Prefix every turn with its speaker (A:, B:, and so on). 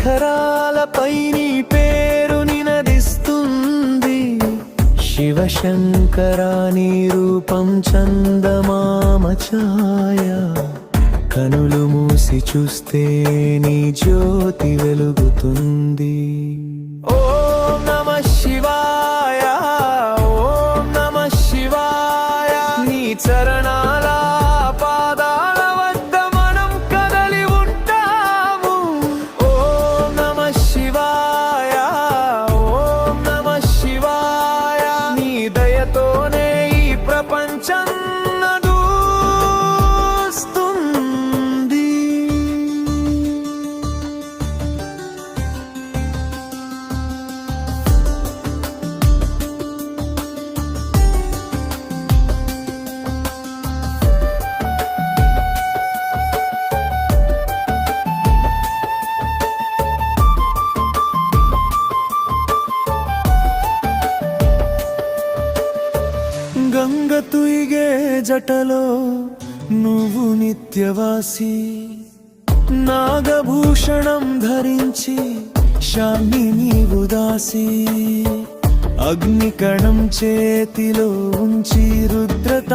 A: శిఖరాలపై నీ పేరు నినదిస్తుంది. శివశంకరా నీ రూపం చందమామ ఛాయ. కనులు మూసి చూస్తే నీ జ్యోతి వెలుగుతుంది. ఓం నమః శివాయ, ఓం నమః శివాయ. నీ చరణాల పాదాల వద్ద మనం కదలి ఉంటాము. ఓం నమః శివాయ, ఓం నమః శివాయ. నీ దయతోనే ఈ ప్రపంచం గంగ తుయిగే జటలో నువ్వు నిత్యవాసి. నాగభూషణం ధరించి శాంతి నీవు దాసి. అగ్నికణం చేతిలో ఉంచి రుద్రత